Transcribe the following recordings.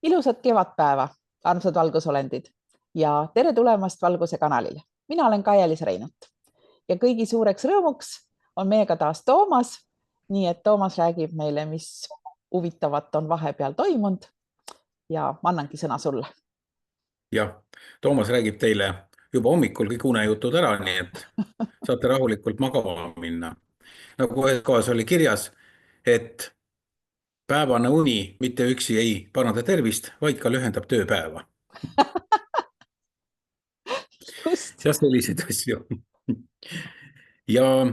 Ilusat kevadpäeva, armsad valgusolendid ja tere tulemast Valguse kanalile. Mina olen Kaia-Liis Reinut ja kõigi suureks rõõmuks on meiega taas Toomas. Nii et Toomas räägib meile, mis huvitavat on vahepeal toimunud ja ma annangi sõna sulle. Jah, Toomas räägib teile juba hommikul kõik unejutud ära, nii et saate rahulikult magama minna. Nagu ühes kohas oli kirjas, et päevane uni mitte üksi ei paranda tervist, vaid ka lühendab tööpäeva. Just. Ja selliseid asju. Ja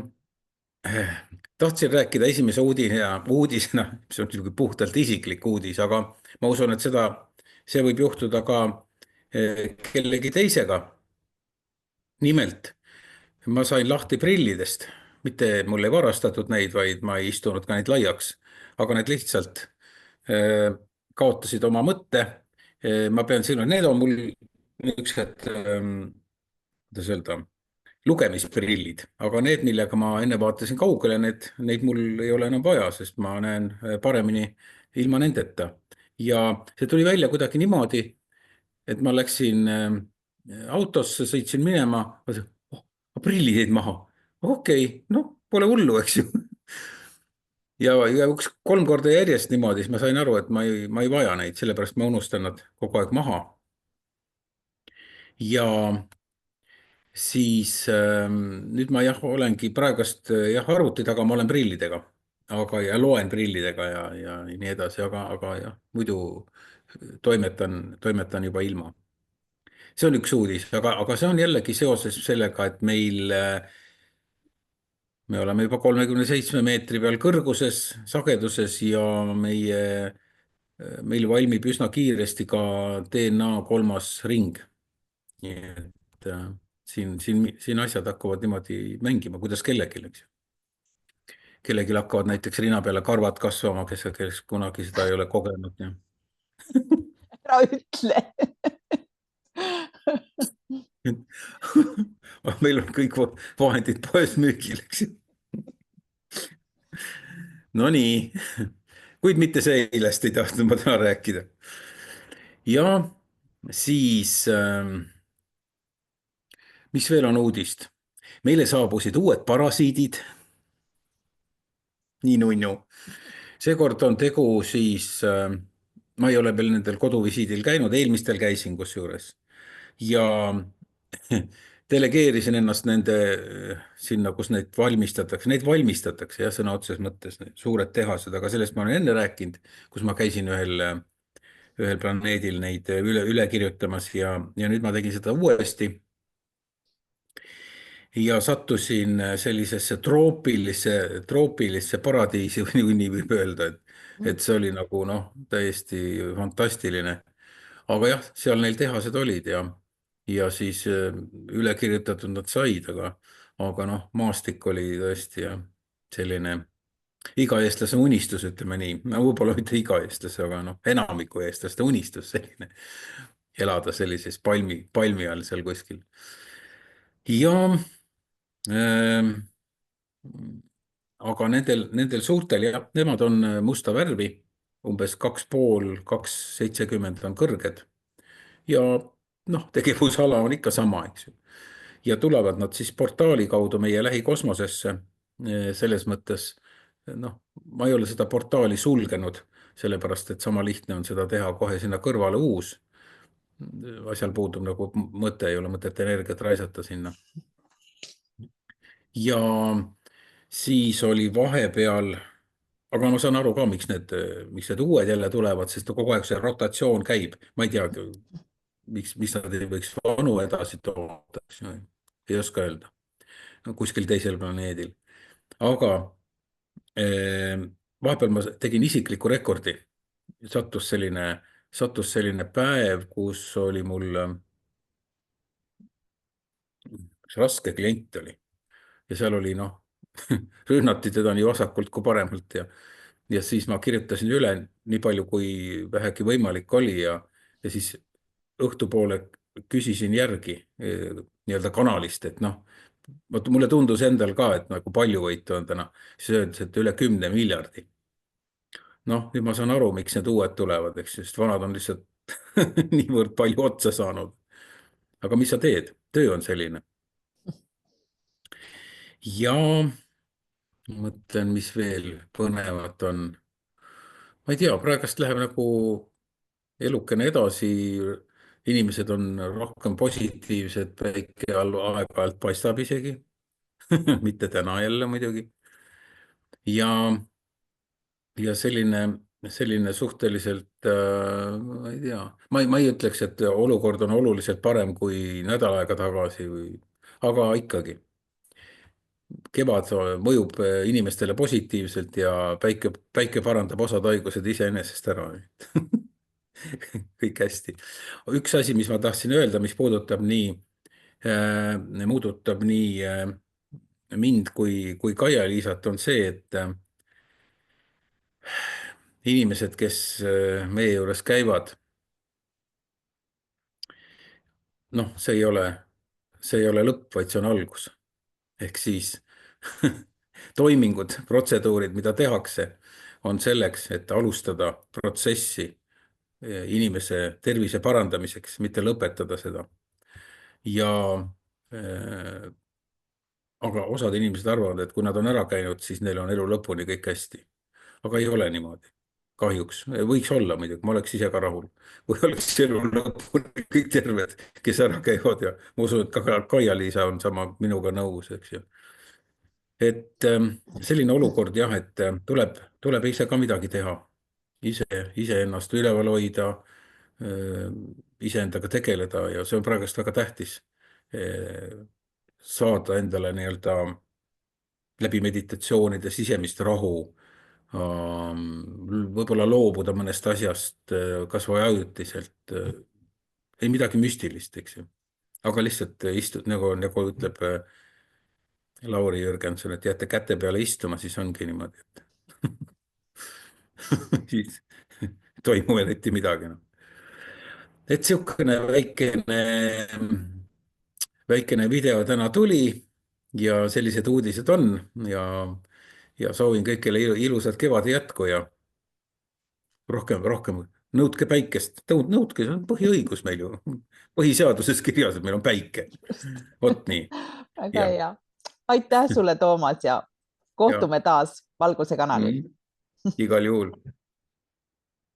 tahtsin rääkida esimese uudisena, mis on puhtalt isiklik uudis, aga ma usun, et see võib juhtuda ka kellegi teisega. Nimelt, ma sain lahti prillidest, mitte mul ei varastatud neid, vaid ma ei istunud ka neid laiaks, aga need lihtsalt kaotasid oma mõtte. Ma pean silma, need on mul niisugused, kuidas öelda, lugemisprillid, aga need, millega ma enne vaatasin kaugele, neid mul ei ole enam vaja, sest ma näen paremini ilma nendeta. Ja see tuli välja kuidagi niimoodi, et ma läksin autosse, sõitsin minema, prillid jäid maha. Okei, pole hullu, eks ju. Ja 3 korda järjest niimoodi, siis ma sain aru, et ma ei vaja neid, sellepärast ma unustan nad kogu aeg maha. Ja siis nüüd ma olengi praegust arvuti taga, ma olen prillidega, ja loen prillidega ja nii edasi, aga muidu toimetan juba ilma. See on üks uudis, aga see on jällegi seoses sellega, et me oleme juba 37 meetri peal kõrguses, sageduses ja meil valmib üsna kiiresti ka DNA 3. ring. Nii et siin asjad hakkavad niimoodi mängima, kuidas kellelgi, eks ju. Kellelgi hakkavad näiteks rina peale karvad kasvama, kes kunagi seda ei ole kogenud. Ära ütle. Meil on kõik vahendid poes müügil, eks ju. No nii, kuid mitte sellest ei tahtnud ma täna rääkida. Ja siis, mis veel on uudist? Meile saabusid uued parasiidid. Nii nunnu. Seekord on tegu siis, ma ei ole veel nendel koduvisiidil käinud, eelmistel käisin kusjuures. Ja delegeerisin ennast nende sinna, kus neid valmistatakse. Neid valmistatakse sõna otseses mõttes, suured tehased, aga sellest ma olen enne rääkinud, kus ma käisin ühel planeedil neid üle kirjutamas ja nüüd ma tegin seda uuesti. Ja sattusin sellisesse troopilisse paradiisi, või nii võib öelda, et see oli nagu täiesti fantastiline. Aga jah, seal neil tehased olid ja siis üle kirjutatud nad said, aga maastik oli tõesti selline iga eestlase unistus, ütleme nii. Võib-olla mitte iga eestlase, aga enamiku eestlaste unistus selline, elada sellises palmi all seal kuskil. Ja aga nendel suurtel, nemad on musta värvi, umbes 2,5, 2,70 on kõrged ja tegevusala on ikka sama, eks ju. Ja tulevad nad siis portaali kaudu meie lähikosmosesse. Selles mõttes, ma ei ole seda portaali sulgenud, sellepärast, et sama lihtne on seda teha kohe sinna kõrvale uus. Asjal puudub nagu mõte, ei ole mõtet energiat raisata sinna. Ja siis oli vahepeal, aga ma saan aru ka, miks need uued jälle tulevad, sest kogu aeg see rotatsioon käib. Ma ei tea, miks nad ei võiks vanu edasi toota, ei oska öelda. Kuskil teisel planeedil. Aga vahepeal ma tegin isikliku rekordi. Sattus selline päev, kus oli mul raske klient oli. Ja seal oli rünnati teda nii vasakult kui paremalt ja siis ma kirjutasin üle nii palju, kui vähegi võimalik oli ja siis õhtupoole küsisin järgi nii-öelda kanalist, et mulle tundus endal ka, et nagu palju võitu on täna, siis öeldes, et üle 10 miljardi. noh, nüüd ma saan aru, miks need uued tulevad, eks, sest vanad on lihtsalt niivõrd palju otsa saanud. aga mis sa teed? Töö on selline. Ja mõtlen, mis veel põnevat on. Ma ei tea, praegust läheb nagu elukene edasi. Inimesed on rohkem positiivsed, päike aeg-ajalt paistab isegi. mitte täna jälle muidugi. ja selline suhteliselt, ma ei tea, ma ei ütleks, et olukord on oluliselt parem kui nädal aega tagasi aga ikkagi kevad mõjub inimestele positiivselt ja päike parandab osad haigused iseenesest ära. kõik hästi. Üks asi, mis ma tahtsin öelda, mis puudutab nii mind kui Kaia-Liisat, on see, et inimesed, kes meie juures käivad, noh, see ei ole lõpp, vaid see on algus. Ehk siis toimingud, protseduurid, mida tehakse, on selleks, et alustada protsessi inimese tervise parandamiseks, mitte lõpetada seda. Aga osad inimesed arvavad, et kui nad on ära käinud, siis neil on elu lõpuni kõik hästi. Aga ei ole niimoodi. Kahjuks. Võiks olla muidugi, ma oleks ise ka rahul. Kui oleks elu lõpuni kõik terved, kes ära käivad ja ma usun, et ka Kaia-Liisa on sama minuga nõus, eks ju. Et selline olukord jah, et tuleb ise ka midagi teha. Ise ennast üleval hoida, iseendaga tegeleda ja see on praegust väga tähtis. Saada endale nii-öelda läbi meditatsioonide sisemist rahu, võib-olla loobuda mõnest asjast, kas või ajutiselt, ei midagi müstilist, eks ju. Aga lihtsalt istud, nagu ütleb Lauri Jürgenson, et jääte käte peale istuma, siis ongi niimoodi, et siis toimu eriti midagi. Et sihukene väikene video täna tuli ja sellised uudised on ja soovin kõigile ilusat kevade jätku ja rohkem nõudke päikest. Nõudke, see on põhiõigus meil ju. Põhiseaduses kirjas, et meil on päike. Vot nii. Väga hea. Aitäh sulle, Toomas, ja kohtume taas Valguse kanalil. Igal juhul.